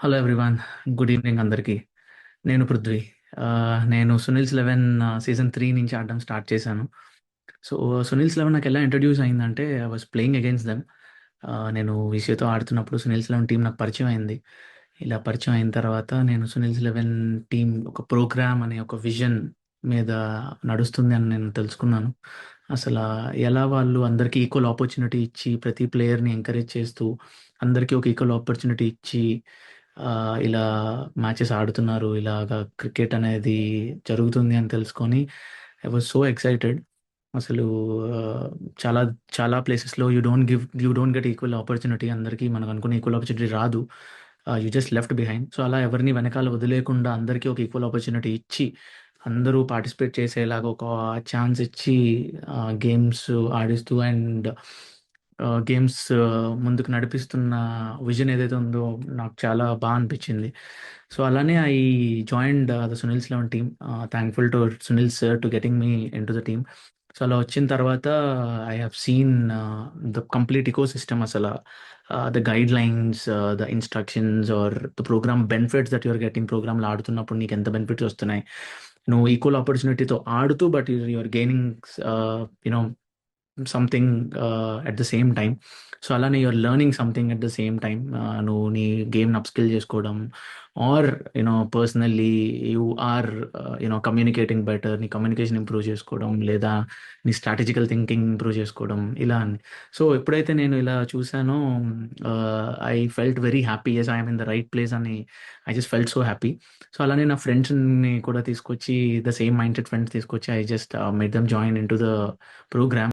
Hello everyone. Good evening అందరికీ. నేను పృథ్వీ. నేను సునీల్స్ 11 సీజన్ 3 నుంచి ఆడడం స్టార్ట్ చేశాను. సో సునీల్స్ 11 నాకు ఎలా ఇంట్రడ్యూస్ అయిందంటే I was playing against them. నేను విషయతో ఆడుతున్నప్పుడు సునీల్స్ 11 టీం నాకు పరిచయం అయింది. ఇలా పరిచయం అయిన తర్వాత నేను సునీల్స్ 11 టీం ఒక ప్రోగ్రామ్ అనే ఒక విజన్ మీద నడుస్తుంది అని నేను తెలుసుకున్నాను. అసలు ఎలా వాళ్ళు అందరికీ ఈక్వల్ ఆపర్చునిటీ ఇచ్చి ప్రతి ప్లేయర్ని ఎంకరేజ్ చేస్తూ అందరికీ ఒక ఈక్వల్ ఆపర్చునిటీ ఇచ్చి ఇలా మ్యాచెస్ ఆడుతున్నారు, ఇలాగా క్రికెట్ అనేది జరుగుతుంది అని తెలుసుకొని ఐ వాజ్ సో ఎక్సైటెడ్. అసలు ఆ, చాలా చాలా ప్లేసెస్లో you don't get equal opportunity. అందరికీ మనకు అనుకున్న ఈక్వల్ ఆపర్చునిటీ రాదు. You just left behind. So అలా ఎవరిని వెనకాల వదిలేకుండా అందరికీ ఒక ఈక్వల్ ఆపర్చునిటీ ఇచ్చి అందరూ పార్టిసిపేట్ చేసేలాగా ఒక ఛాన్స్ ఇచ్చి గేమ్స్ ఆడిస్తూ అండ్ గేమ్స్ ముందుకు నడిపిస్తున్న విజన్ ఏదైతే ఉందో నాకు చాలా బాగా అనిపించింది. సో అలానే I joined the Sunil's 11 team. Thankful to Sunil sir to getting me in to the team. So అలా వచ్చిన తర్వాత I have seen the complete ecosystem. అసలు the guidelines, the instructions or the program benefits that your getting. ప్రోగ్రామ్లో ఆడుతున్నప్పుడు నీకు ఎంత benefits వస్తున్నాయి, నువ్వు ఈక్వల్ ఆపర్చునిటీతో ఆడుతూ but your gaining you know something at the same time. So అలానే you are learning something at the same time. నువ్వు నీ గేమ్ని అప్స్కిల్ చేసుకోవడం or personally you are communicating better, నీ కమ్యూనికేషన్ ఇంప్రూవ్ చేసుకోవడం లేదా నీ స్ట్రాటజికల్ థింకింగ్ ఇంప్రూవ్ చేసుకోవడం ఇలా అని. సో ఎప్పుడైతే నేను ఇలా చూసానో I felt very happy. Yes, I'm in the right place అని I just felt so happy. So అలానే నా ఫ్రెండ్స్ని కూడా తీసుకొచ్చి the same mindset friends తీసుకొచ్చి I just made them join in to the programme.